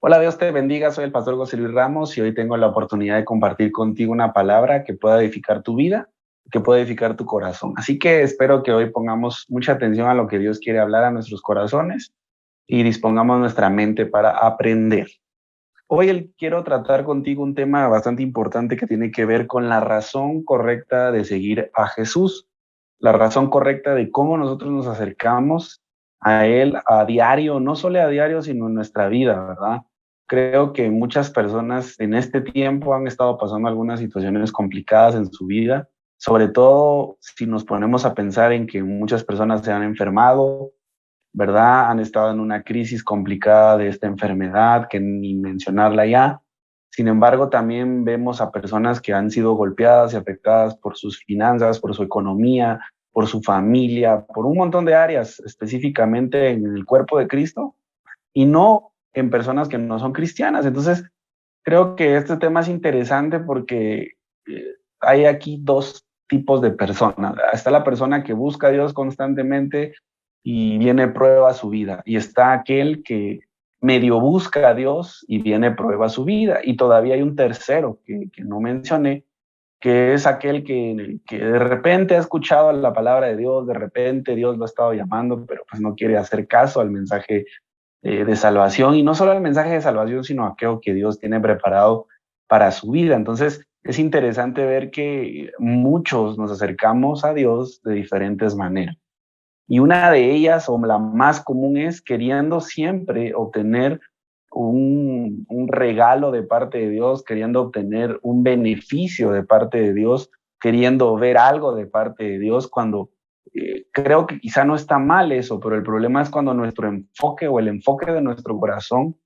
Hola, Dios te bendiga, soy el pastor José Luis Ramos y hoy tengo la oportunidad de compartir contigo una palabra que pueda edificar tu vida, que pueda edificar tu corazón. Así que espero que hoy pongamos mucha atención a lo que Dios quiere hablar a nuestros corazones y dispongamos nuestra mente para aprender. Hoy quiero tratar contigo un tema bastante importante que tiene que ver con la razón correcta de seguir a Jesús, la razón correcta de cómo nosotros nos acercamos a Él a diario, no solo a diario, sino en nuestra vida, ¿verdad? Creo que muchas personas en este tiempo han estado pasando algunas situaciones complicadas en su vida, sobre todo si nos ponemos a pensar en que muchas personas se han enfermado, ¿verdad? Han estado en una crisis complicada de esta enfermedad, que ni mencionarla ya. Sin embargo, también vemos a personas que han sido golpeadas y afectadas por sus finanzas, por su economía, por su familia, por un montón de áreas, específicamente en el cuerpo de Cristo, y no en personas que no son cristianas. Entonces, creo que este tema es interesante porque hay aquí dos tipos de personas. Está la persona que busca a Dios constantemente y viene prueba a su vida. Y está aquel que medio busca a Dios y viene prueba a su vida. Y todavía hay un tercero que no mencioné, que es aquel que de repente ha escuchado la palabra de Dios, de repente Dios lo ha estado llamando, pero pues no quiere hacer caso al mensaje de salvación, y no solo al mensaje de salvación, sino a aquello que Dios tiene preparado para su vida. Entonces, es interesante ver que muchos nos acercamos a Dios de diferentes maneras. Y una de ellas, o la más común, es queriendo siempre obtener un regalo de parte de Dios, queriendo obtener un beneficio de parte de Dios, queriendo ver algo de parte de Dios, cuando creo que quizá no está mal eso, pero el problema es cuando nuestro enfoque o el enfoque de nuestro corazón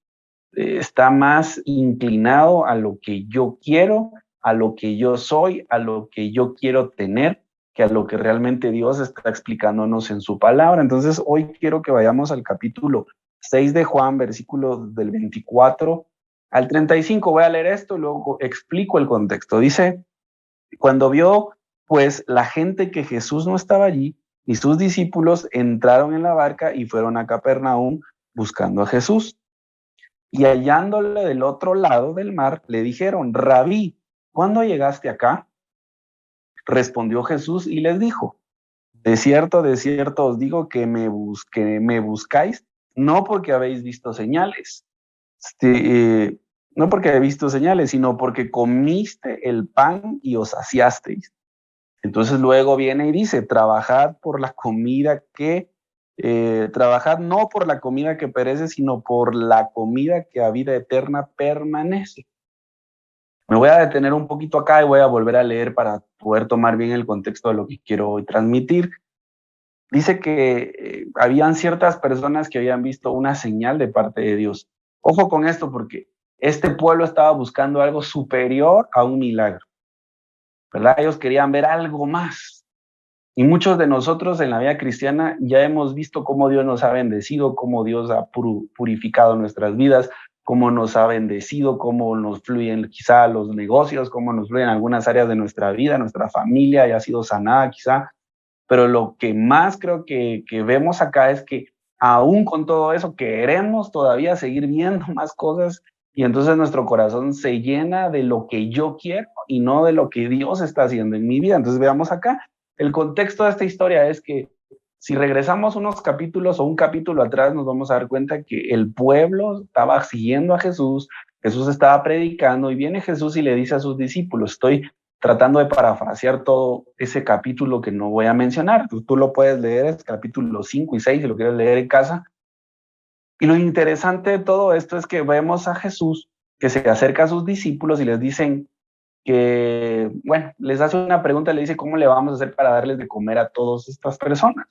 está más inclinado a lo que yo quiero, a lo que yo soy, a lo que yo quiero tener, que a lo que realmente Dios está explicándonos en su palabra. Entonces, hoy quiero que vayamos al capítulo 6 de Juan, versículos del 24 al 35. Voy a leer esto y luego explico el contexto. Dice, cuando vio pues la gente que Jesús no estaba allí, y sus discípulos entraron en la barca y fueron a Capernaum buscando a Jesús. Y hallándole del otro lado del mar, le dijeron, Rabí, ¿cuándo llegaste acá? Respondió Jesús y les dijo, de cierto os digo que me buscáis, no porque habéis visto señales, no porque habéis visto señales, sino porque comiste el pan y os saciasteis. Entonces luego viene y dice, trabajad no por la comida que perece, sino por la comida que a vida eterna permanece. Me voy a detener un poquito acá y voy a volver a leer para poder tomar bien el contexto de lo que quiero hoy transmitir. Dice que habían ciertas personas que habían visto una señal de parte de Dios. Ojo con esto, porque este pueblo estaba buscando algo superior a un milagro, ¿verdad? Ellos querían ver algo más. Y muchos de nosotros en la vida cristiana ya hemos visto cómo Dios nos ha bendecido, cómo Dios ha purificado nuestras vidas, cómo nos ha bendecido, cómo nos fluyen quizá los negocios, cómo nos fluyen algunas áreas de nuestra vida, nuestra familia ya ha sido sanada quizá. Pero lo que más creo que vemos acá es que aún con todo eso queremos todavía seguir viendo más cosas, y entonces nuestro corazón se llena de lo que yo quiero y no de lo que Dios está haciendo en mi vida. Entonces veamos acá, el contexto de esta historia es que si regresamos unos capítulos o un capítulo atrás, nos vamos a dar cuenta que el pueblo estaba siguiendo a Jesús, Jesús estaba predicando y viene Jesús y le dice a sus discípulos, estoy tratando de parafrasear todo ese capítulo que no voy a mencionar. Tú lo puedes leer, es capítulo 5 y 6, si lo quieres leer en casa. Y lo interesante de todo esto es que vemos a Jesús que se acerca a sus discípulos y les dicen que, bueno, les hace una pregunta, le dice, ¿cómo le vamos a hacer para darles de comer a todas estas personas?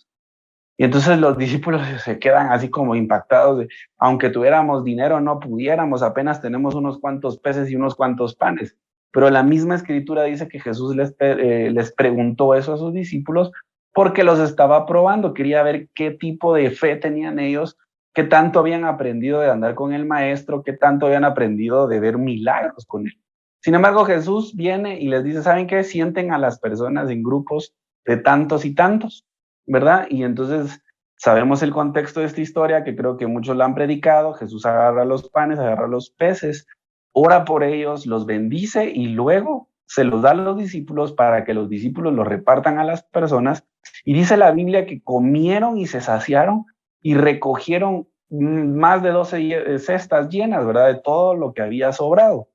Y entonces los discípulos se quedan así como impactados de, aunque tuviéramos dinero, no pudiéramos, apenas tenemos unos cuantos peces y unos cuantos panes. Pero la misma escritura dice que Jesús les preguntó eso a sus discípulos porque los estaba probando, quería ver qué tipo de fe tenían ellos, qué tanto habían aprendido de andar con el maestro, qué tanto habían aprendido de ver milagros con él. Sin embargo, Jesús viene y les dice, ¿saben qué? Sienten a las personas en grupos de tantos y tantos, ¿verdad? Y entonces Sabemos el contexto de esta historia, que creo que muchos la han predicado. Jesús agarra los panes, agarra los peces, ora por ellos, los bendice y luego se los da a los discípulos para que los discípulos los repartan a las personas. Y dice la Biblia que comieron y se saciaron y recogieron más de 12 cestas llenas, ¿verdad? De todo lo que había sobrado.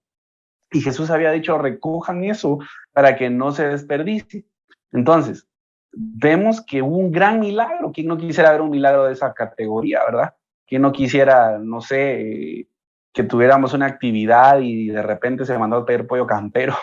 Y Jesús había dicho, recojan eso para que no se desperdicie. Entonces, vemos que hubo un gran milagro. ¿Quién no quisiera ver un milagro de esa categoría, verdad? ¿Quién no quisiera, no sé, que tuviéramos una actividad y de repente se mandó a pedir pollo campero,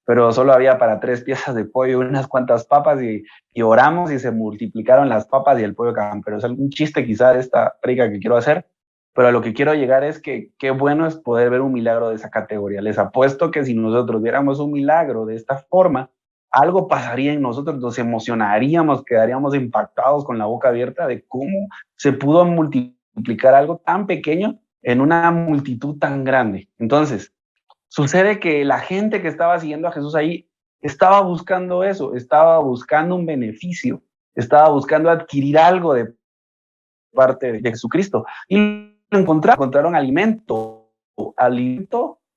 pero solo había para 3 piezas de pollo y unas cuantas papas y oramos y se multiplicaron las papas y el pollo campero? Es un chiste quizá de esta prédica que quiero hacer, pero a lo que quiero llegar es que qué bueno es poder ver un milagro de esa categoría. Les apuesto que si nosotros viéramos un milagro de esta forma, algo pasaría en nosotros, nos emocionaríamos, quedaríamos impactados con la boca abierta de cómo se pudo multiplicar algo tan pequeño en una multitud tan grande. Entonces, sucede que la gente que estaba siguiendo a Jesús ahí estaba buscando eso, estaba buscando un beneficio, estaba buscando adquirir algo de parte de Jesucristo. Y lo encontraron alimento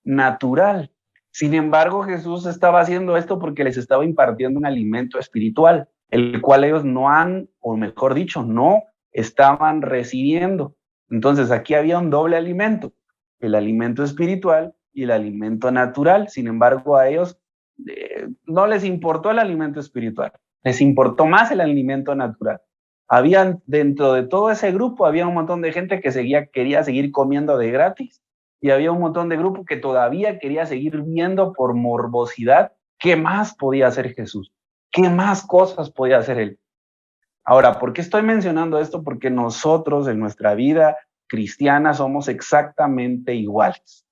natural. Sin embargo, Jesús estaba haciendo esto porque les estaba impartiendo un alimento espiritual, el cual ellos no han, o mejor dicho, no estaban recibiendo. Entonces aquí había un doble alimento, el alimento espiritual y el alimento natural. Sin embargo, a ellos no les importó el alimento espiritual, les importó más el alimento natural. Habían, dentro de todo ese grupo, había un montón de gente que quería seguir comiendo de gratis, y había un montón de grupo que todavía quería seguir viendo por morbosidad qué más podía hacer Jesús, qué más cosas podía hacer Él. Ahora, ¿por qué estoy mencionando esto? Porque nosotros en nuestra vida cristiana somos exactamente iguales,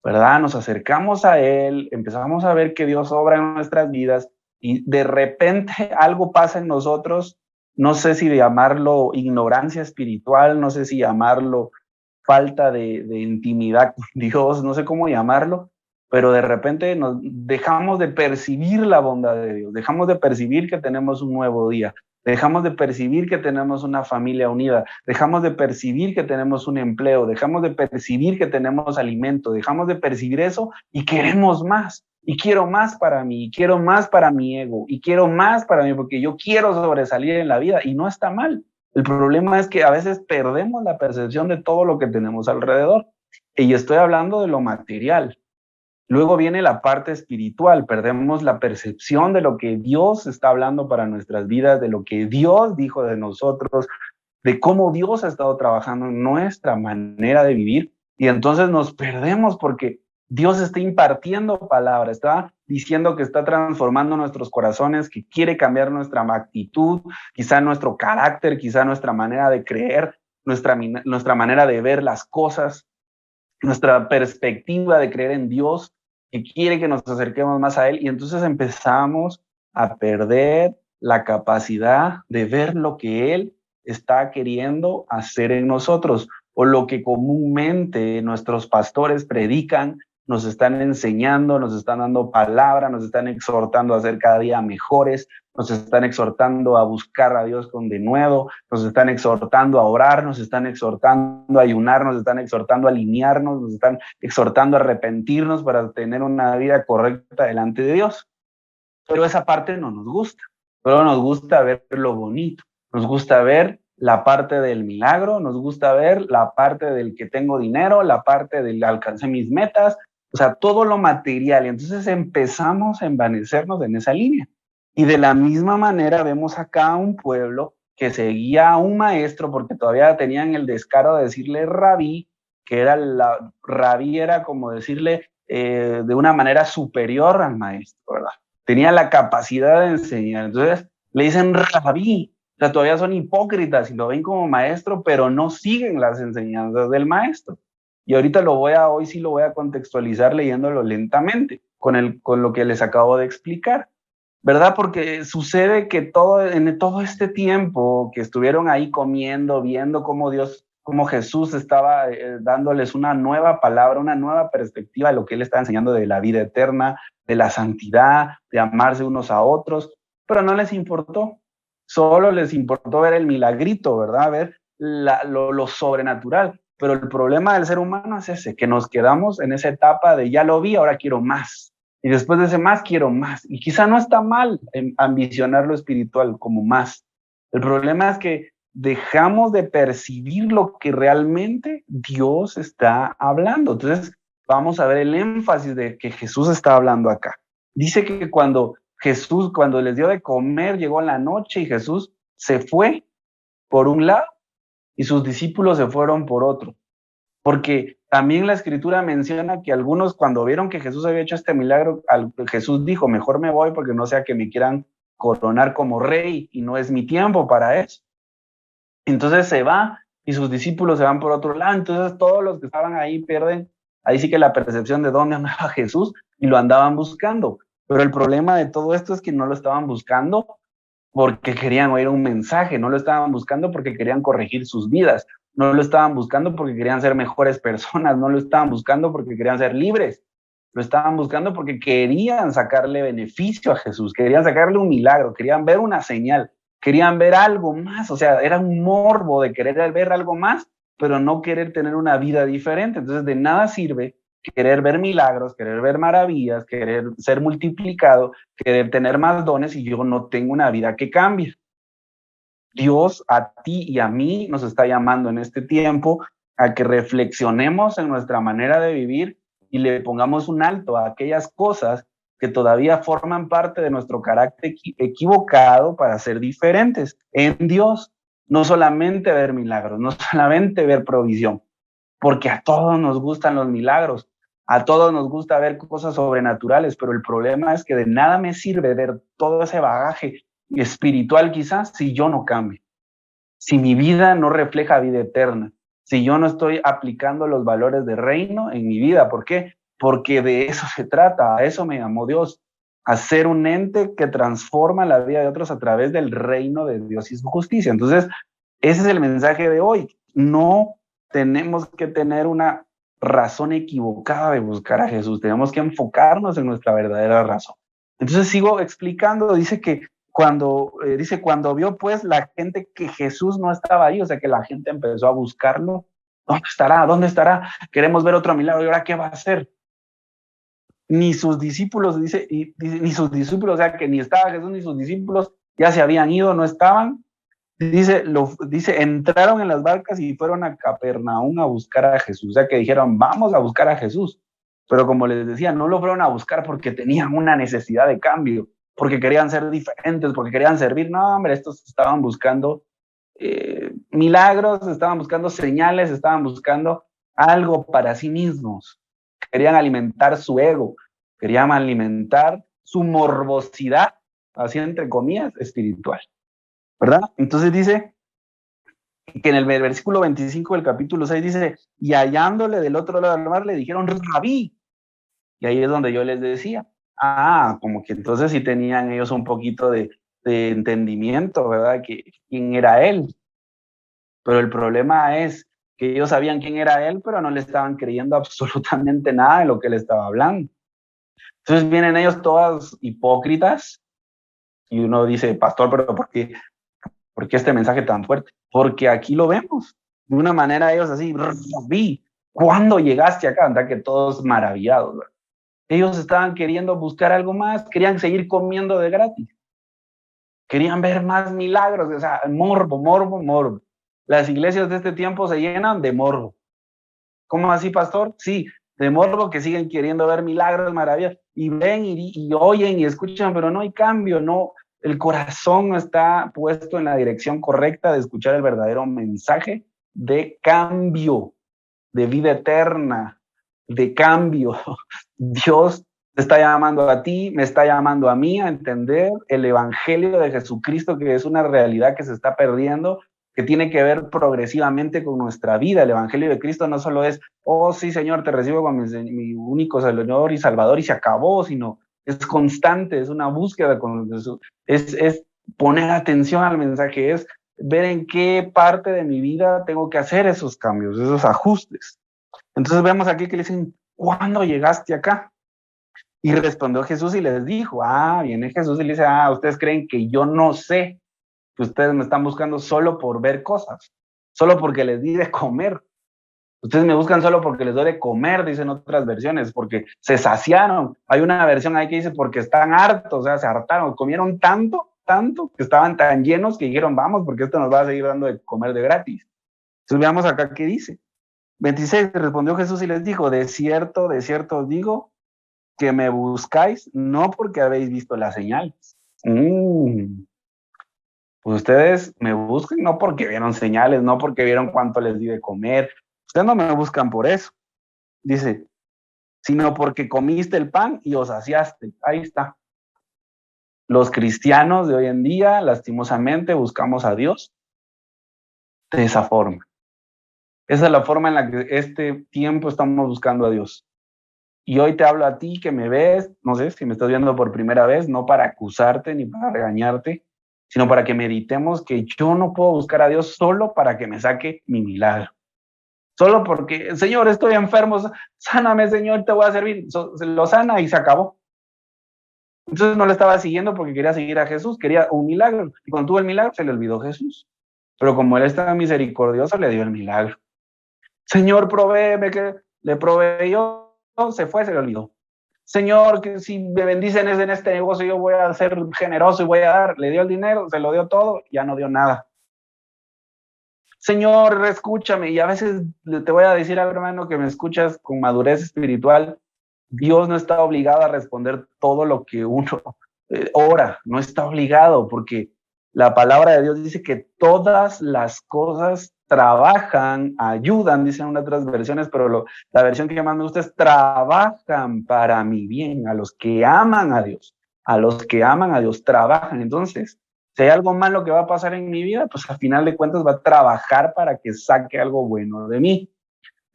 ¿verdad? Nos acercamos a Él, empezamos a ver que Dios obra en nuestras vidas y de repente algo pasa en nosotros. No sé si llamarlo ignorancia espiritual, no sé si llamarlo falta de intimidad con Dios, no sé cómo llamarlo, pero de repente nos dejamos de percibir la bondad de Dios, dejamos de percibir que tenemos un nuevo día, dejamos de percibir que tenemos una familia unida, dejamos de percibir que tenemos un empleo, dejamos de percibir que tenemos alimento, dejamos de percibir eso y queremos más. Y quiero más para mí, y quiero más para mi ego, y quiero más para mí, porque yo quiero sobresalir en la vida, y no está mal. El problema es que a veces perdemos la percepción de todo lo que tenemos alrededor. Y estoy hablando de lo material. Luego viene la parte espiritual, perdemos la percepción de lo que Dios está hablando para nuestras vidas, de lo que Dios dijo de nosotros, de cómo Dios ha estado trabajando en nuestra manera de vivir, y entonces nos perdemos porque Dios está impartiendo palabra, está diciendo que está transformando nuestros corazones, que quiere cambiar nuestra actitud, quizá nuestro carácter, quizá nuestra manera de creer, nuestra manera de ver las cosas, nuestra perspectiva de creer en Dios, que quiere que nos acerquemos más a Él, y entonces empezamos a perder la capacidad de ver lo que Él está queriendo hacer en nosotros, o lo que comúnmente nuestros pastores predican, nos están enseñando, nos están dando palabra, nos están exhortando a ser cada día mejores, nos están exhortando a buscar a Dios con denuedo, nos están exhortando a orar, nos están exhortando a ayunar, nos están exhortando a alinearnos, nos están exhortando a arrepentirnos para tener una vida correcta delante de Dios. Pero esa parte no nos gusta, pero nos gusta ver lo bonito, nos gusta ver la parte del milagro, nos gusta ver la parte del que tengo dinero, la parte del alcancé mis metas, o sea, todo lo material. Y entonces empezamos a envanecernos en esa línea. Y de la misma manera vemos acá un pueblo que seguía a un maestro, porque todavía tenían el descaro de decirle rabí, que era rabí era como decirle de una manera superior al maestro, ¿verdad? Tenía la capacidad de enseñar. Entonces le dicen rabí, o sea, todavía son hipócritas y lo ven como maestro, pero no siguen las enseñanzas del maestro. Y ahorita hoy sí lo voy a contextualizar leyéndolo lentamente, con lo que les acabo de explicar, ¿verdad? Porque sucede que en todo este tiempo que estuvieron ahí comiendo, viendo cómo Jesús estaba dándoles una nueva palabra, una nueva perspectiva de lo que Él estaba enseñando de la vida eterna, de la santidad, de amarse unos a otros, pero no les importó. solo les importó ver el milagrito, ¿verdad? Ver lo sobrenatural. Pero el problema del ser humano es ese, que nos quedamos en esa etapa de ya lo vi, ahora quiero más. Y después de ese más, quiero más. Y quizá no está mal ambicionar lo espiritual como más. El problema es que dejamos de percibir lo que realmente Dios está hablando. Entonces, vamos a ver el énfasis de que Jesús está hablando acá. Dice que cuando les dio de comer, llegó la noche y Jesús se fue por un lado y sus discípulos se fueron por otro. Porque también la escritura menciona que algunos cuando vieron que Jesús había hecho este milagro, Jesús dijo, mejor me voy porque no sea que me quieran coronar como rey y no es mi tiempo para eso. Entonces se va y sus discípulos se van por otro lado. Entonces todos los que estaban ahí pierden, ahí sí que la percepción de dónde andaba Jesús y lo andaban buscando. Pero el problema de todo esto es que no lo estaban buscando porque querían oír un mensaje, no lo estaban buscando porque querían corregir sus vidas, no lo estaban buscando porque querían ser mejores personas, no lo estaban buscando porque querían ser libres, lo estaban buscando porque querían sacarle beneficio a Jesús, querían sacarle un milagro, querían ver una señal, querían ver algo más, o sea, era un morbo de querer ver algo más, pero no querer tener una vida diferente. Entonces de nada sirve querer ver milagros, querer ver maravillas, querer ser multiplicado, querer tener más dones y yo no tengo una vida que cambie. Dios a ti y a mí nos está llamando en este tiempo a que reflexionemos en nuestra manera de vivir y le pongamos un alto a aquellas cosas que todavía forman parte de nuestro carácter equivocado para ser diferentes en Dios. No solamente ver milagros, no solamente ver provisión, porque a todos nos gustan los milagros, a todos nos gusta ver cosas sobrenaturales, pero el problema es que de nada me sirve ver todo ese bagaje espiritual quizás si yo no cambio, si mi vida no refleja vida eterna, si yo no estoy aplicando los valores de reino en mi vida. ¿Por qué? Porque de eso se trata, a eso me llamó Dios, a ser un ente que transforma la vida de otros a través del reino de Dios y su justicia. Entonces, ese es el mensaje de hoy. No tenemos que tener una razón equivocada de buscar a Jesús, tenemos que enfocarnos en nuestra verdadera razón. Entonces sigo explicando, dice que cuando vio pues la gente que Jesús no estaba ahí, o sea que la gente empezó a buscarlo, ¿dónde estará? ¿Dónde estará? Queremos ver otro milagro, ¿y ahora qué va a hacer? Ni sus discípulos, ni sus discípulos, o sea que ni estaba Jesús ni sus discípulos, ya se habían ido, no estaban. Dice, entraron en las barcas y fueron a Capernaum a buscar a Jesús. O sea que dijeron, vamos a buscar a Jesús. Pero como les decía, no lo fueron a buscar porque tenían una necesidad de cambio, porque querían ser diferentes, porque querían servir. No, hombre, estos estaban buscando milagros, estaban buscando señales, estaban buscando algo para sí mismos. Querían alimentar su ego, querían alimentar su morbosidad, así entre comillas, espiritual. ¿Verdad? Entonces dice que en el versículo 25 del capítulo 6 dice, y hallándole del otro lado del mar le dijeron, Rabí. Y ahí es donde yo les decía, como que entonces sí tenían ellos un poquito de entendimiento, ¿verdad? Que quién era él. Pero el problema es que ellos sabían quién era él, pero no le estaban creyendo absolutamente nada de lo que él estaba hablando. Entonces vienen ellos todas hipócritas y uno dice, pastor, pero ¿por qué este mensaje tan fuerte? Porque aquí lo vemos. De una manera ellos así, vi, ¿cuándo llegaste acá? Anda que todos maravillados, ¿verdad? Ellos estaban queriendo buscar algo más, querían seguir comiendo de gratis. Querían ver más milagros, o sea, morbo, morbo, morbo. Las iglesias de este tiempo se llenan de morbo. ¿Cómo así, pastor? Sí, de morbo, que siguen queriendo ver milagros, maravillas, y ven y oyen y escuchan, pero no hay cambio, no, el corazón no está puesto en la dirección correcta de escuchar el verdadero mensaje de cambio, de vida eterna, de cambio. Dios te está llamando a ti, me está llamando a mí a entender el evangelio de Jesucristo, que es una realidad que se está perdiendo, que tiene que ver progresivamente con nuestra vida. El evangelio de Cristo no solo es, oh sí, Señor, te recibo como mi único Señor y Salvador y se acabó, sino es constante, es una búsqueda con Jesús, es poner atención al mensaje, es ver en qué parte de mi vida tengo que hacer esos cambios, esos ajustes. Entonces vemos aquí que le dicen, ¿cuándo llegaste acá? Y respondió Jesús y les dijo, viene Jesús y le dice, ustedes creen que yo no sé que ustedes me están buscando solo por ver cosas, solo porque les di de comer. Ustedes me buscan solo porque les doy de comer, dicen otras versiones, porque se saciaron. Hay una versión ahí que dice porque están hartos, o sea, se hartaron, comieron tanto, que estaban tan llenos que dijeron, vamos, porque esto nos va a seguir dando de comer de gratis. Entonces veamos acá qué dice. 26, respondió Jesús y les dijo, de cierto os digo, que me buscáis no porque habéis visto las señales. Pues ustedes me buscan no porque vieron señales, no porque vieron cuánto les di de comer. Ustedes no me buscan por eso. Dice, sino porque comiste el pan y os saciaste. Ahí está. Los cristianos de hoy en día, lastimosamente, buscamos a Dios de esa forma. Esa es la forma en la que este tiempo estamos buscando a Dios. Y hoy te hablo a ti que me ves, no sé si me estás viendo por primera vez, no para acusarte ni para regañarte, sino para que meditemos que yo no puedo buscar a Dios solo para que me saque mi milagro. Solo porque, Señor, estoy enfermo, sáname, Señor, te voy a servir. Lo sana y se acabó. Entonces no le estaba siguiendo porque quería seguir a Jesús, quería un milagro. Y cuando tuvo el milagro se le olvidó Jesús. Pero como Él estaba misericordioso, le dio el milagro. Señor, provéeme, que le proveyó, se fue, se le olvidó. Señor, que si me bendicen en este negocio, yo voy a ser generoso y voy a dar. Le dio el dinero, se lo dio todo, ya no dio nada. Señor, escúchame. Y a veces te voy a decir algo, hermano, que me escuchas con madurez espiritual. Dios no está obligado a responder todo lo que uno ora, no está obligado, porque la palabra de Dios dice que todas las cosas trabajan, ayudan, dicen unas otras versiones, pero la versión que más me gusta es trabajan para mi bien, a los que aman a Dios, trabajan. Entonces, si hay algo malo que va a pasar en mi vida, pues al final de cuentas va a trabajar para que saque algo bueno de mí.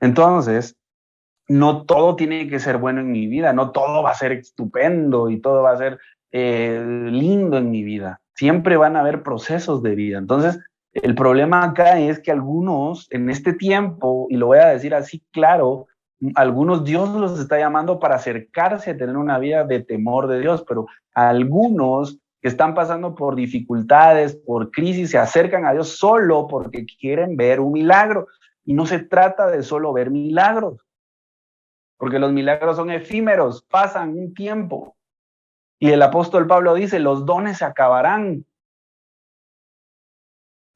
Entonces, no todo tiene que ser bueno en mi vida, no todo va a ser estupendo y todo va a ser lindo en mi vida. Siempre van a haber procesos de vida. Entonces, el problema acá es que algunos en este tiempo, y lo voy a decir así claro, algunos Dios los está llamando para acercarse a tener una vida de temor de Dios, pero algunos que están pasando por dificultades, por crisis, se acercan a Dios solo porque quieren ver un milagro. Y no se trata de solo ver milagros, porque los milagros son efímeros, pasan un tiempo. Y el apóstol Pablo dice, los dones se acabarán,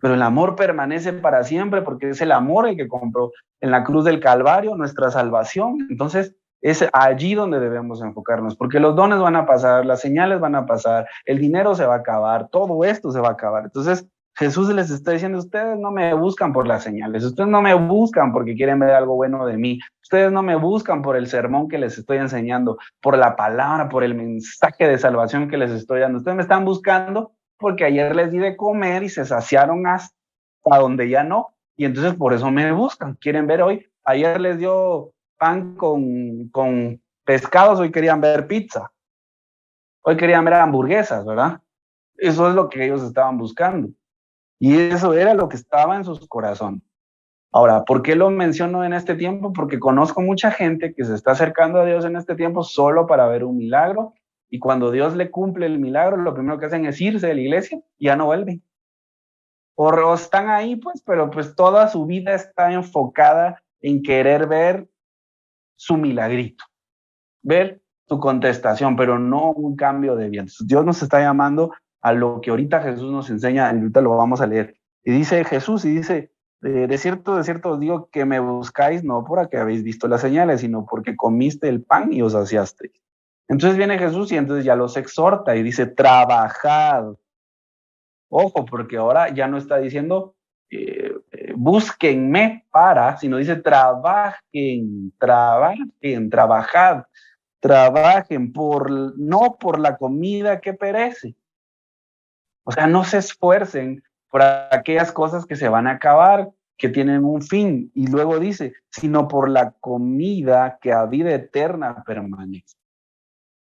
pero el amor permanece para siempre, porque es el amor el que compró en la cruz del Calvario nuestra salvación. Entonces, es allí donde debemos enfocarnos, porque los dones van a pasar, las señales van a pasar, el dinero se va a acabar, todo esto se va a acabar. Entonces, Jesús les está diciendo, ustedes no me buscan por las señales, ustedes no me buscan porque quieren ver algo bueno de mí, ustedes no me buscan por el sermón que les estoy enseñando, por la palabra, por el mensaje de salvación que les estoy dando. Ustedes me están buscando porque ayer les di de comer y se saciaron hasta donde ya no, y entonces por eso me buscan, quieren ver hoy. Ayer les dio pan con pescados, hoy querían ver pizza, hoy querían ver hamburguesas, ¿verdad? Eso es lo que ellos estaban buscando. Y eso era lo que estaba en sus corazones. Ahora, ¿por qué lo menciono en este tiempo? Porque conozco mucha gente que se está acercando a Dios en este tiempo solo para ver un milagro, y cuando Dios le cumple el milagro, lo primero que hacen es irse de la iglesia y ya no vuelven. O están ahí, pues, pero pues toda su vida está enfocada en querer ver su milagrito, ver su contestación, pero no un cambio de vida. Dios nos está llamando a lo que ahorita Jesús nos enseña, ahorita lo vamos a leer. Y dice Jesús, y dice, de cierto os digo que me buscáis no porque habéis visto las señales, sino porque comiste el pan y os saciasteis. Entonces viene Jesús y entonces ya los exhorta y dice, trabajad. Ojo, porque ahora ya no está diciendo, búsquenme para, sino dice, trabajad, trabajen no por la comida que perece. O sea, no se esfuercen por aquellas cosas que se van a acabar, que tienen un fin. Y luego dice, sino por la comida que a vida eterna permanece.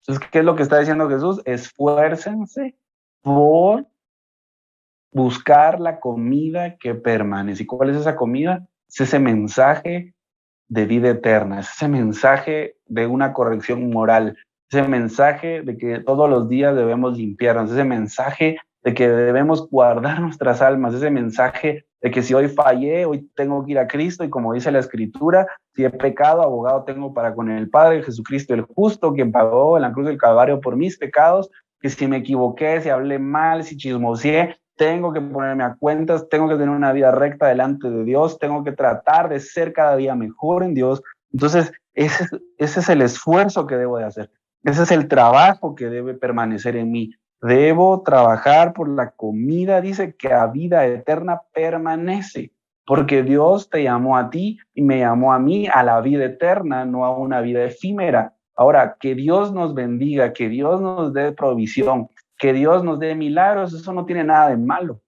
Entonces, ¿qué es lo que está diciendo Jesús? Esfuércense por buscar la comida que permanece. ¿Y cuál es esa comida? Es ese mensaje de vida eterna, es ese mensaje de una corrección moral, ese mensaje de que todos los días debemos limpiarnos, ese mensaje de que debemos guardar nuestras almas, ese mensaje de que si hoy fallé, hoy tengo que ir a Cristo, y como dice la Escritura, si he pecado, abogado tengo para con el Padre, Jesucristo el justo, quien pagó en la cruz del Calvario por mis pecados, que si me equivoqué, si hablé mal, si chismoseé, tengo que ponerme a cuentas, tengo que tener una vida recta delante de Dios, tengo que tratar de ser cada día mejor en Dios. Entonces, ese es el esfuerzo que debo de hacer. Ese es el trabajo que debe permanecer en mí. Debo trabajar por la comida, dice, que a vida eterna permanece, porque Dios te llamó a ti y me llamó a mí a la vida eterna, no a una vida efímera. Ahora, que Dios nos bendiga, que Dios nos dé provisión, que Dios nos dé milagros, eso no tiene nada de malo.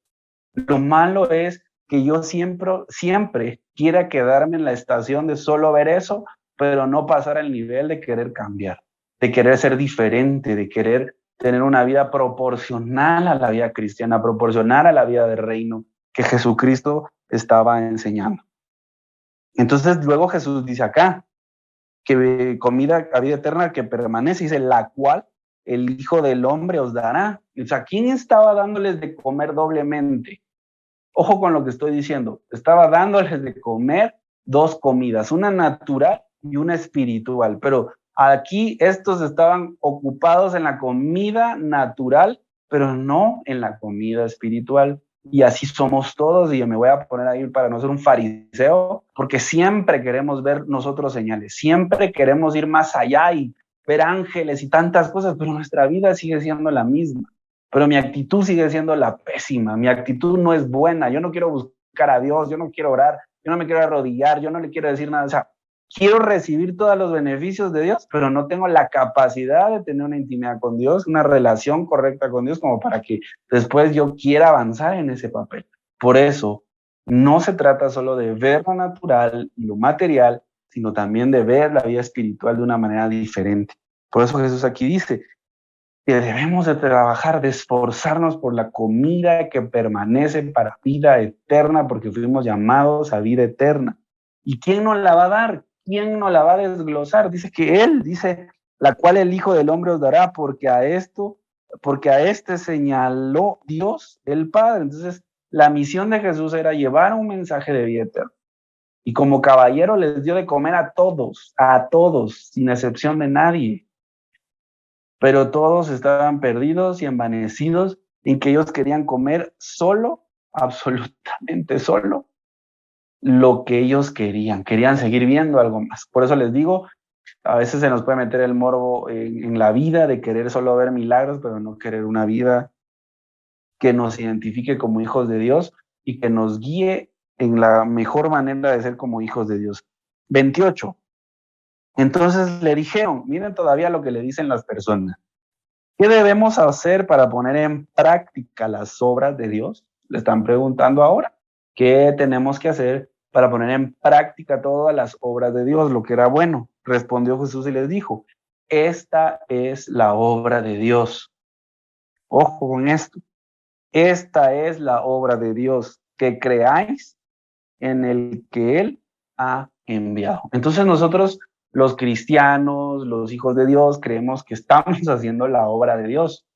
Lo malo es que yo siempre quiera quedarme en la estación de solo ver eso, pero no pasar al nivel de querer cambiar, de querer ser diferente, de querer tener una vida proporcional a la vida cristiana, proporcional a la vida del reino que Jesucristo estaba enseñando. Entonces luego Jesús dice acá, que comida a vida eterna que permanece, dice, la cual el Hijo del Hombre os dará. O sea, ¿quién estaba dándoles de comer doblemente? Ojo con lo que estoy diciendo. Estaba dándoles de comer dos comidas, una natural y una espiritual. Pero aquí estos estaban ocupados en la comida natural, pero no en la comida espiritual. Y así somos todos, y yo me voy a poner ahí para no ser un fariseo, porque siempre queremos ver nosotros señales, siempre queremos ir más allá y ver ángeles y tantas cosas, pero nuestra vida sigue siendo la misma. Pero mi actitud sigue siendo la pésima, mi actitud no es buena, yo no quiero buscar a Dios, yo no quiero orar, yo no me quiero arrodillar, yo no le quiero decir nada, o sea, quiero recibir todos los beneficios de Dios, pero no tengo la capacidad de tener una intimidad con Dios, una relación correcta con Dios, como para que después yo quiera avanzar en ese papel. Por eso, no se trata solo de ver lo natural y lo material, sino también de ver la vida espiritual de una manera diferente. Por eso Jesús aquí dice que debemos de trabajar, de esforzarnos por la comida que permanece para vida eterna, porque fuimos llamados a vida eterna. ¿Y quién nos la va a dar? ¿Quién nos la va a desglosar? Dice que Él, dice, la cual el Hijo del Hombre os dará, porque a este señaló Dios el Padre. Entonces, la misión de Jesús era llevar un mensaje de vida eterna. Y como caballero les dio de comer a todos, sin excepción de nadie. Pero todos estaban perdidos y envanecidos en que ellos querían comer solo, absolutamente solo, lo que ellos querían seguir viendo algo más. Por eso les digo, a veces se nos puede meter el morbo en la vida de querer solo ver milagros, pero no querer una vida que nos identifique como hijos de Dios y que nos guíe en la mejor manera de ser como hijos de Dios. 28. Entonces le dijeron, miren todavía lo que le dicen las personas. ¿Qué debemos hacer para poner en práctica las obras de Dios? Le están preguntando ahora. ¿Qué tenemos que hacer para poner en práctica todas las obras de Dios? Lo que era bueno. Respondió Jesús y les dijo, esta es la obra de Dios. Ojo con esto. Esta es la obra de Dios, que creáis en el que Él ha enviado. Entonces nosotros, los cristianos, los hijos de Dios, creemos que estamos haciendo la obra de Dios.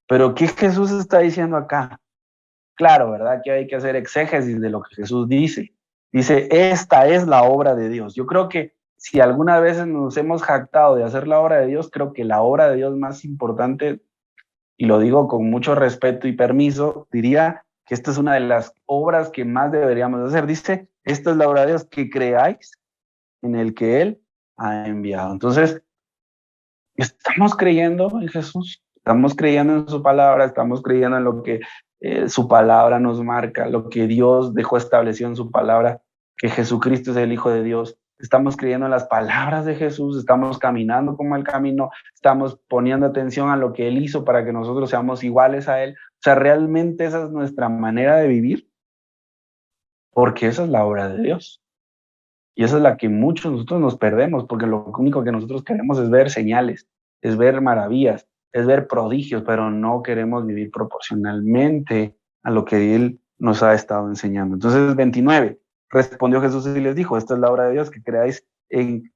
Pero ¿qué Jesús está diciendo acá? Claro, ¿verdad? Que hay que hacer exégesis de lo que Jesús dice. Dice, esta es la obra de Dios. Yo creo que si alguna vez nos hemos jactado de hacer la obra de Dios, creo que la obra de Dios más importante, y lo digo con mucho respeto y permiso, diría que esta es una de las obras que más deberíamos hacer. Dice, esta es la obra de Dios, que creáis en el que Él ha enviado. Entonces, estamos creyendo en Jesús, estamos creyendo en su palabra, estamos creyendo en lo que su palabra nos marca, lo que Dios dejó establecido en su palabra, que Jesucristo es el Hijo de Dios. Estamos creyendo en las palabras de Jesús, estamos caminando como Él caminó, estamos poniendo atención a lo que Él hizo para que nosotros seamos iguales a Él. O sea, realmente esa es nuestra manera de vivir, porque esa es la obra de Dios. Y esa es la que muchos de nosotros nos perdemos, porque lo único que nosotros queremos es ver señales, es ver maravillas, es ver prodigios, pero no queremos vivir proporcionalmente a lo que Él nos ha estado enseñando. Entonces, 29, respondió Jesús y les dijo, esta es la obra de Dios, que creáis en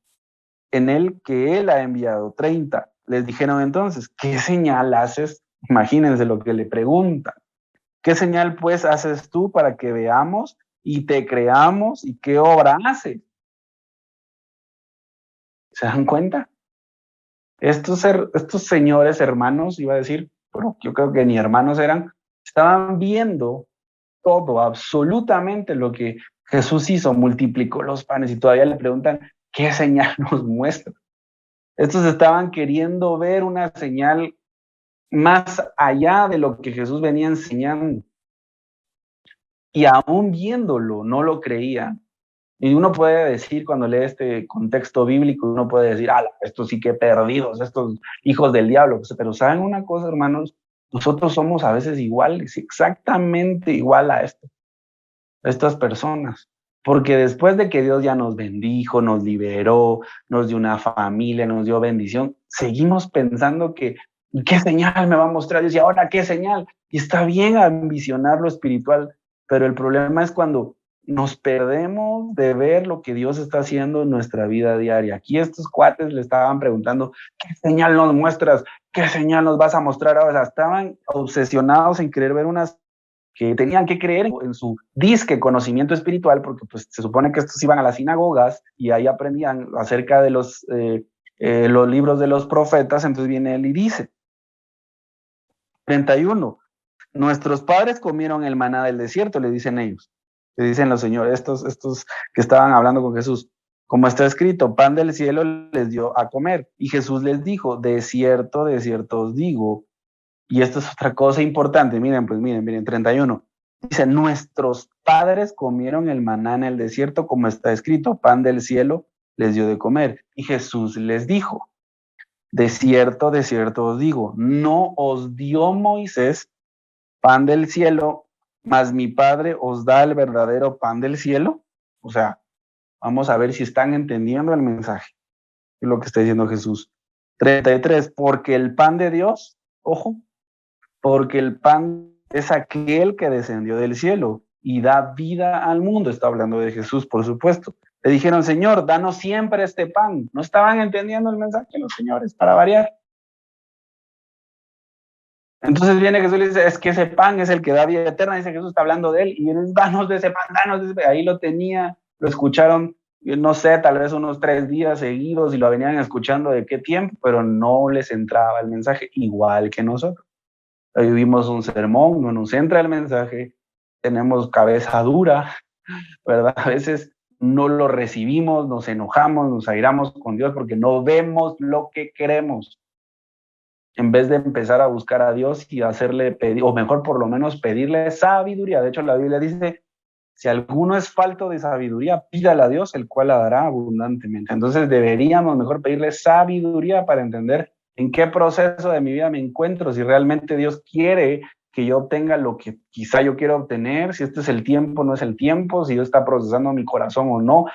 Él que Él ha enviado. 30, les dijeron entonces, ¿qué señal haces Imagínense lo que le preguntan. ¿Qué señal pues haces tú para que veamos y te creamos? ¿Y qué obra haces? ¿Se dan cuenta? Estos señores hermanos, iba a decir, pero yo creo que ni hermanos eran, estaban viendo todo, absolutamente lo que Jesús hizo, multiplicó los panes y todavía le preguntan, ¿qué señal nos muestra? Estos estaban queriendo ver una señal más allá de lo que Jesús venía enseñando. Y aún viéndolo, no lo creían. Y uno puede decir, cuando lee este contexto bíblico, uno puede decir, estos sí que perdidos, estos hijos del diablo. Pero ¿saben una cosa, hermanos? Nosotros somos a veces iguales, exactamente igual a estas personas. Porque después de que Dios ya nos bendijo, nos liberó, nos dio una familia, nos dio bendición, seguimos pensando que, ¿qué señal me va a mostrar Dios? ¿Y ahora qué señal? Y está bien ambicionar lo espiritual, pero el problema es cuando nos perdemos de ver lo que Dios está haciendo en nuestra vida diaria. Aquí estos cuates le estaban preguntando, ¿qué señal nos muestras? ¿Qué señal nos vas a mostrar ahora? O sea, estaban obsesionados en querer ver unas que tenían que creer en su disque conocimiento espiritual, porque pues se supone que estos iban a las sinagogas y ahí aprendían acerca de los libros de los profetas. Entonces viene él y dice, 31, nuestros padres comieron el maná del desierto, le dicen ellos, le dicen los señores, estos que estaban hablando con Jesús, como está escrito, pan del cielo les dio a comer. Y Jesús les dijo, de cierto os digo. Y esto es otra cosa importante, miren, 31. Dice, nuestros padres comieron el maná en el desierto, como está escrito, pan del cielo les dio de comer. Y Jesús les dijo, de cierto os digo, no os dio Moisés pan del cielo, mas mi Padre os da el verdadero pan del cielo. O sea, vamos a ver si están entendiendo el mensaje, es lo que está diciendo Jesús. 33, porque el pan de Dios, ojo, porque el pan es aquel que descendió del cielo y da vida al mundo. Está hablando de Jesús, por supuesto. Le dijeron, Señor, danos siempre este pan. No estaban entendiendo el mensaje los señores, para variar. Entonces viene Jesús y le dice, es que ese pan es el que da vida eterna. Dice Jesús, está hablando de él. Y él, danos de ese pan, danos de ese pan. Ahí lo tenía, lo escucharon, no sé, tal vez unos 3 días seguidos y lo venían escuchando de qué tiempo, pero no les entraba el mensaje, igual que nosotros. Hoy vimos un sermón, no nos entra el mensaje, tenemos cabeza dura, ¿verdad? A veces no lo recibimos, nos enojamos, nos airamos con Dios porque no vemos lo que queremos. En vez de empezar a buscar a Dios y hacerle pedir, o mejor por lo menos pedirle sabiduría. De hecho, la Biblia dice, si alguno es falto de sabiduría, pídale a Dios, el cual la dará abundantemente. Entonces deberíamos mejor pedirle sabiduría para entender en qué proceso de mi vida me encuentro, si realmente Dios quiere que yo obtenga lo que quizá yo quiero obtener, si este es el tiempo, no es el tiempo, si Dios está procesando mi corazón o no.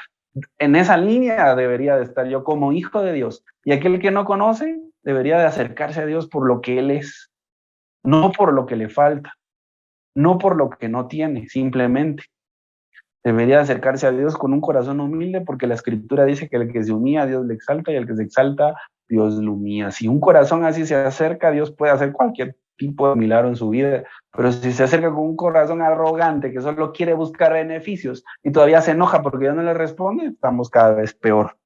En esa línea debería de estar yo como hijo de Dios. Y aquel que no conoce debería de acercarse a Dios por lo que Él es, no por lo que le falta, no por lo que no tiene, simplemente. Debería acercarse a Dios con un corazón humilde, porque la Escritura dice que el que se humilla, Dios le exalta, y el que se exalta, Dios lo humilla. Si un corazón así se acerca, Dios puede hacer cualquier tipo de milagro en su vida, pero si se acerca con un corazón arrogante que solo quiere buscar beneficios y todavía se enoja porque Dios no le responde, estamos cada vez peor.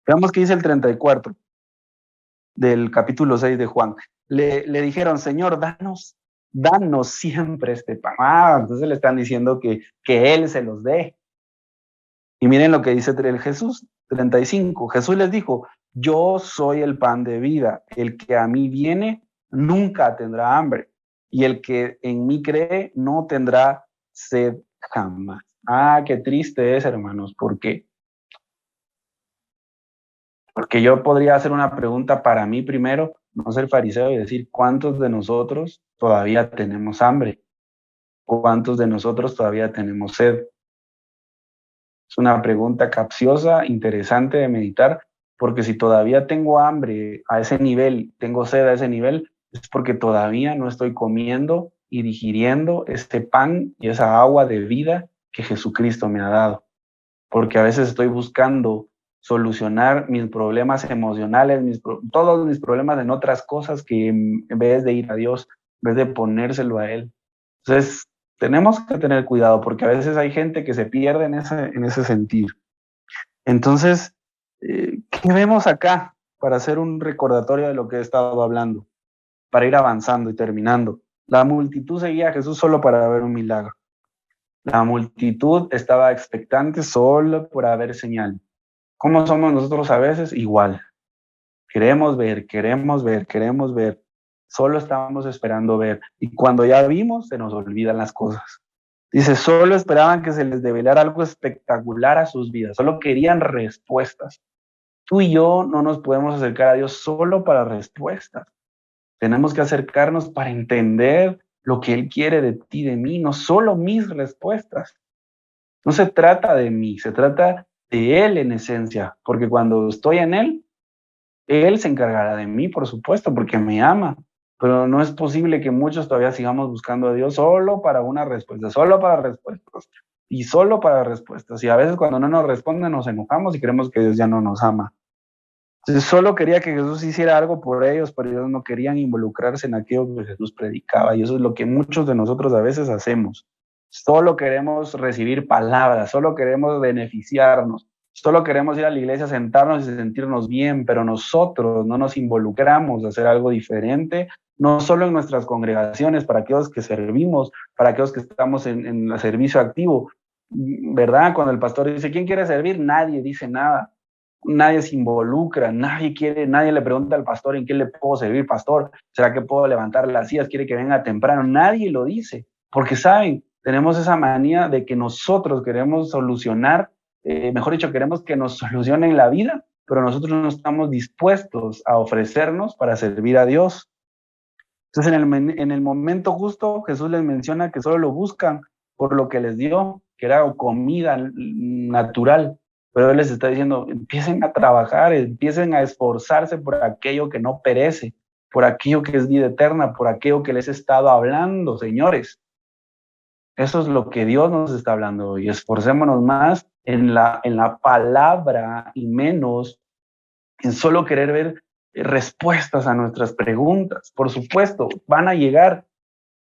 Veamos qué dice el 34 del capítulo 6 de Juan. Le dijeron, Señor, danos siempre este pan. Entonces le están diciendo que Él se los dé. Y miren lo que dice el Jesús, 35. Jesús les dijo, yo soy el pan de vida. El que a mí viene nunca tendrá hambre. Y el que en mí cree no tendrá sed jamás. Qué triste es, hermanos. ¿Por qué? Porque yo podría hacer una pregunta para mí primero, no ser fariseo, y decir, ¿cuántos de nosotros todavía tenemos hambre? ¿Cuántos de nosotros todavía tenemos sed? Es una pregunta capciosa, interesante de meditar, porque si todavía tengo hambre a ese nivel, tengo sed a ese nivel, es porque todavía no estoy comiendo y digiriendo este pan y esa agua de vida que Jesucristo me ha dado. Porque a veces estoy buscando solucionar mis problemas emocionales, todos mis problemas en otras cosas que en vez de ir a Dios, en vez de ponérselo a Él. Entonces, tenemos que tener cuidado porque a veces hay gente que se pierde en ese sentido. Entonces, ¿qué vemos acá para hacer un recordatorio de lo que he estado hablando? Para ir avanzando y terminando. La multitud seguía a Jesús solo para ver un milagro. La multitud estaba expectante solo por haber señal. ¿Cómo somos nosotros a veces? Igual. Queremos ver, queremos ver, queremos ver. Solo estamos esperando ver. Y cuando ya vimos, se nos olvidan las cosas. Dice, solo esperaban que se les develara algo espectacular a sus vidas. Solo querían respuestas. Tú y yo no nos podemos acercar a Dios solo para respuestas. Tenemos que acercarnos para entender lo que Él quiere de ti, de mí, no solo mis respuestas. No se trata de mí, se trata de Él en esencia, porque cuando estoy en Él, Él se encargará de mí, por supuesto, porque me ama. Pero no es posible que muchos todavía sigamos buscando a Dios solo para una respuesta, solo para respuestas y solo para respuestas. Y a veces cuando no nos responden nos enojamos y creemos que Dios ya no nos ama. Entonces solo quería que Jesús hiciera algo por ellos, pero ellos no querían involucrarse en aquello que Jesús predicaba. Y eso es lo que muchos de nosotros a veces hacemos. Solo queremos recibir palabras, solo queremos beneficiarnos, solo queremos ir a la iglesia, sentarnos y sentirnos bien, pero nosotros no nos involucramos a hacer algo diferente, no solo en nuestras congregaciones, para aquellos que servimos, para aquellos que estamos en el servicio activo, ¿verdad? Cuando el pastor dice, ¿quién quiere servir? Nadie dice nada. Nadie se involucra, nadie le pregunta al pastor en qué le puedo servir, pastor, ¿será que puedo levantar las sillas? ¿Quiere que venga temprano? Nadie lo dice, porque saben, tenemos esa manía de que nosotros queremos solucionar, mejor dicho, queremos que nos solucionen la vida, pero nosotros no estamos dispuestos a ofrecernos para servir a Dios. Entonces, en el momento justo, Jesús les menciona que solo lo buscan por lo que les dio, que era comida natural. Pero Él les está diciendo, empiecen a trabajar, empiecen a esforzarse por aquello que no perece, por aquello que es vida eterna, por aquello que les he estado hablando, señores. Eso es lo que Dios nos está hablando hoy. Esforcémonos más en la palabra y menos en solo querer ver respuestas a nuestras preguntas. Por supuesto, van a llegar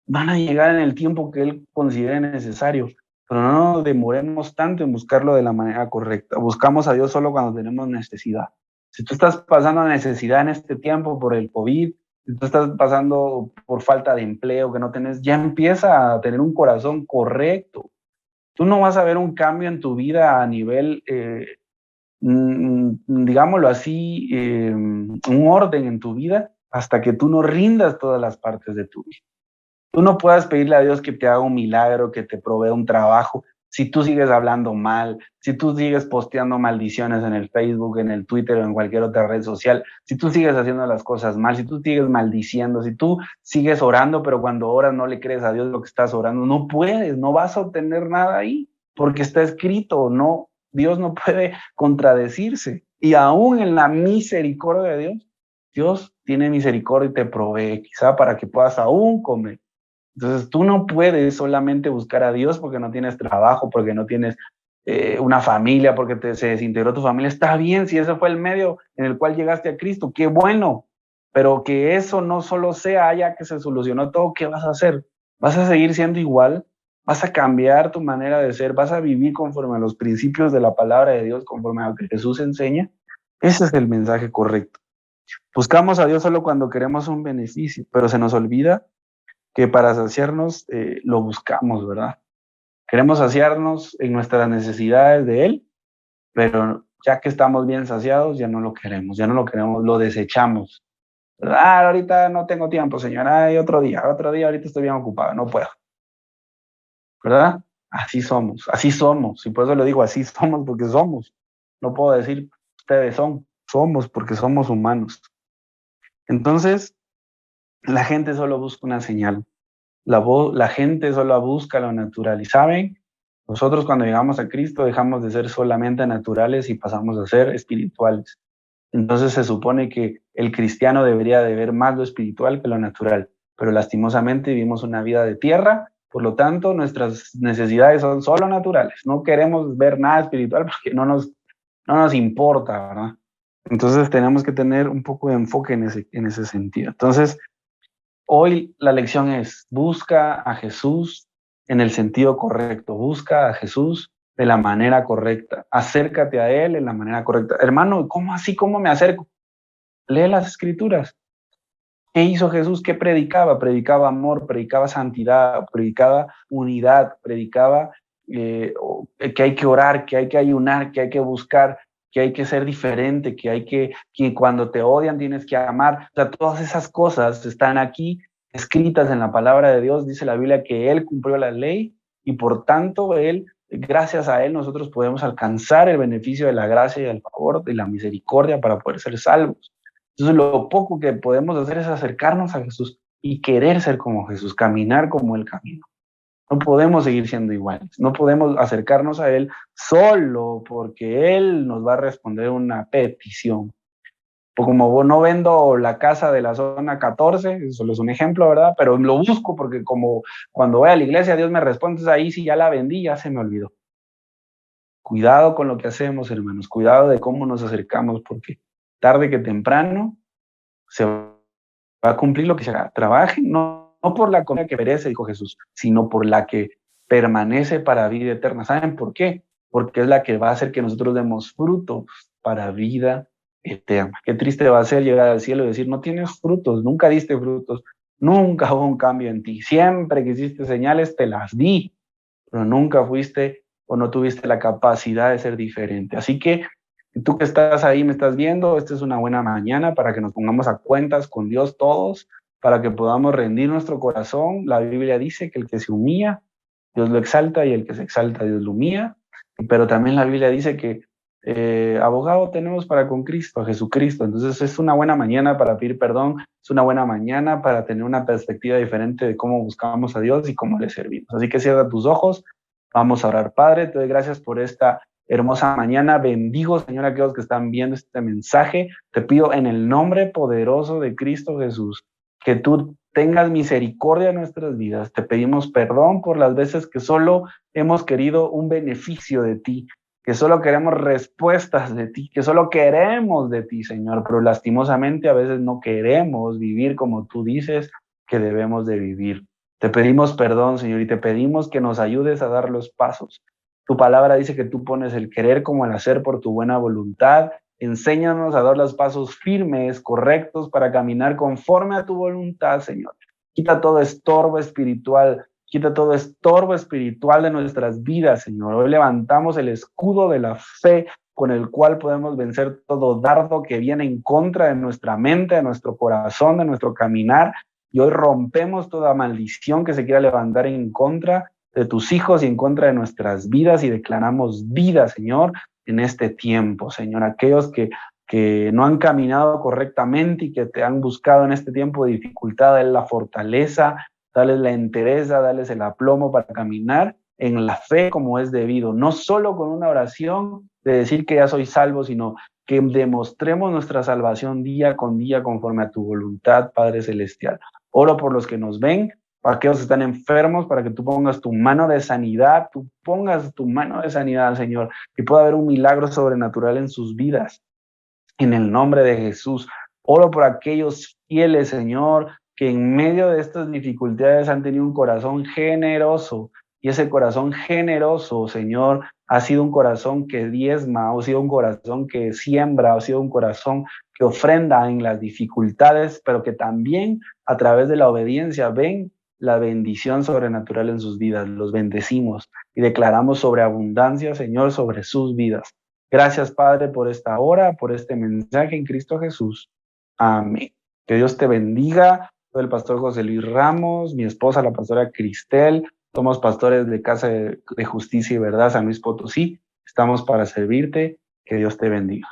en el tiempo que Él considere necesario, pero no nos demoremos tanto en buscarlo de la manera correcta. Buscamos a Dios solo cuando tenemos necesidad. Si tú estás pasando necesidad en este tiempo por el COVID, si tú estás pasando por falta de empleo, que no tienes, ya empieza a tener un corazón correcto. Tú no vas a ver un cambio en tu vida a nivel, digámoslo así, un orden en tu vida hasta que tú no rindas todas las partes de tu vida. Tú no puedas pedirle a Dios que te haga un milagro, que te provea un trabajo, si tú sigues hablando mal, si tú sigues posteando maldiciones en el Facebook, en el Twitter o en cualquier otra red social, si tú sigues haciendo las cosas mal, si tú sigues maldiciendo, si tú sigues orando, pero cuando oras no le crees a Dios lo que estás orando, no puedes, no vas a obtener nada ahí, porque está escrito, no, Dios no puede contradecirse. Y aún en la misericordia de Dios, Dios tiene misericordia y te provee, quizá para que puedas aún comer. Entonces tú no puedes solamente buscar a Dios porque no tienes trabajo, porque no tienes una familia, porque se desintegró tu familia. Está bien si ese fue el medio en el cual llegaste a Cristo, qué bueno, pero que eso no solo sea ya que se solucionó todo, ¿qué vas a hacer? ¿Vas a seguir siendo igual? ¿Vas a cambiar tu manera de ser? ¿Vas a vivir conforme a los principios de la palabra de Dios, conforme a lo que Jesús enseña? Ese es el mensaje correcto. Buscamos a Dios solo cuando queremos un beneficio, pero se nos olvida que para saciarnos lo buscamos, ¿verdad? Queremos saciarnos en nuestras necesidades de Él, pero ya que estamos bien saciados, ya no lo queremos, lo desechamos. ¿Verdad? Ah, ahorita no tengo tiempo, señora, hay otro día, ahorita estoy bien ocupado, no puedo. ¿Verdad? Así somos, y por eso le digo así somos, porque somos. No puedo decir ustedes somos porque somos humanos. Entonces, la gente solo busca una señal. La gente solo busca lo natural. Y saben, nosotros cuando llegamos a Cristo dejamos de ser solamente naturales y pasamos a ser espirituales. Entonces se supone que el cristiano debería de ver más lo espiritual que lo natural. Pero lastimosamente vivimos una vida de tierra, por lo tanto nuestras necesidades son solo naturales. No queremos ver nada espiritual porque no nos no nos importa, ¿verdad? Entonces tenemos que tener un poco de enfoque en ese sentido. Entonces, hoy la lección es, busca a Jesús en el sentido correcto, busca a Jesús de la manera correcta, acércate a Él en la manera correcta. Hermano, ¿cómo así? ¿Cómo me acerco? Lee las Escrituras. ¿Qué hizo Jesús? ¿Qué predicaba? Predicaba amor, predicaba santidad, predicaba unidad, predicaba que hay que orar, que hay que ayunar, que hay que buscar, que hay que ser diferente, que cuando te odian tienes que amar. O sea, todas esas cosas están aquí escritas en la palabra de Dios. Dice la Biblia que Él cumplió la ley y por tanto Él, gracias a Él, nosotros podemos alcanzar el beneficio de la gracia y del favor, de la misericordia para poder ser salvos. Entonces, lo poco que podemos hacer es acercarnos a Jesús y querer ser como Jesús, caminar como Él caminó. No podemos seguir siendo iguales, no podemos acercarnos a Él solo porque Él nos va a responder una petición. Pues como no vendo la casa de la zona 14, solo es un ejemplo, ¿verdad? Pero lo busco porque como cuando voy a la iglesia Dios me responde, entonces ahí sí ya la vendí, ya se me olvidó. Cuidado con lo que hacemos, hermanos, cuidado de cómo nos acercamos porque tarde que temprano se va a cumplir lo que se haga. Trabajen no por la comida que perece, dijo Jesús, sino por la que permanece para vida eterna. ¿Saben por qué? Porque es la que va a hacer que nosotros demos frutos para vida eterna. Qué triste va a ser llegar al cielo y decir, no tienes frutos, nunca diste frutos, nunca hubo un cambio en ti. Siempre que hiciste señales, te las di, pero nunca fuiste o no tuviste la capacidad de ser diferente. Así que tú que estás ahí, me estás viendo, esta es una buena mañana para que nos pongamos a cuentas con Dios todos, para que podamos rendir nuestro corazón. La Biblia dice que el que se humilla, Dios lo exalta, y el que se exalta, Dios lo humilla. Pero también la Biblia dice que abogado tenemos para con Cristo, a Jesucristo. Entonces es una buena mañana para pedir perdón, es una buena mañana para tener una perspectiva diferente de cómo buscamos a Dios y cómo le servimos. Así que cierra tus ojos, vamos a orar. Padre, te doy gracias por esta hermosa mañana. Bendigo, Señor, a aquellos que están viendo este mensaje. Te pido en el nombre poderoso de Cristo Jesús que tú tengas misericordia en nuestras vidas. Te pedimos perdón por las veces que solo hemos querido un beneficio de ti, que solo queremos respuestas de ti, que solo queremos de ti, Señor, pero lastimosamente a veces no queremos vivir como tú dices que debemos de vivir. Te pedimos perdón, Señor, y te pedimos que nos ayudes a dar los pasos. Tu palabra dice que tú pones el querer como el hacer por tu buena voluntad. Enséñanos a dar los pasos firmes, correctos, para caminar conforme a tu voluntad, Señor. Quita todo estorbo espiritual, quita todo estorbo espiritual de nuestras vidas, Señor. Hoy levantamos el escudo de la fe con el cual podemos vencer todo dardo que viene en contra de nuestra mente, de nuestro corazón, de nuestro caminar. Y hoy rompemos toda maldición que se quiera levantar en contra de tus hijos y en contra de nuestras vidas y declaramos vida, Señor, en este tiempo, Señor. Aquellos que no han caminado correctamente y que te han buscado en este tiempo de dificultad, dale la fortaleza, dale la entereza, dales el aplomo para caminar en la fe como es debido, no solo con una oración de decir que ya soy salvo, sino que demostremos nuestra salvación día con día conforme a tu voluntad, Padre Celestial. Oro por los que nos ven, para aquellos que están enfermos, para que tú pongas tu mano de sanidad, tú pongas tu mano de sanidad, Señor, y pueda haber un milagro sobrenatural en sus vidas. En el nombre de Jesús, oro por aquellos fieles, Señor, que en medio de estas dificultades han tenido un corazón generoso. Y ese corazón generoso, Señor, ha sido un corazón que diezma, ha sido un corazón que siembra, ha sido un corazón que ofrenda en las dificultades, pero que también a través de la obediencia ven la bendición sobrenatural en sus vidas. Los bendecimos y declaramos sobreabundancia, Señor, sobre sus vidas. Gracias, Padre, por esta hora, por este mensaje en Cristo Jesús. Amén. Que Dios te bendiga. Soy el pastor José Luis Ramos, mi esposa, la pastora Cristel. Somos pastores de Casa de Justicia y Verdad, San Luis Potosí. Estamos para servirte. Que Dios te bendiga.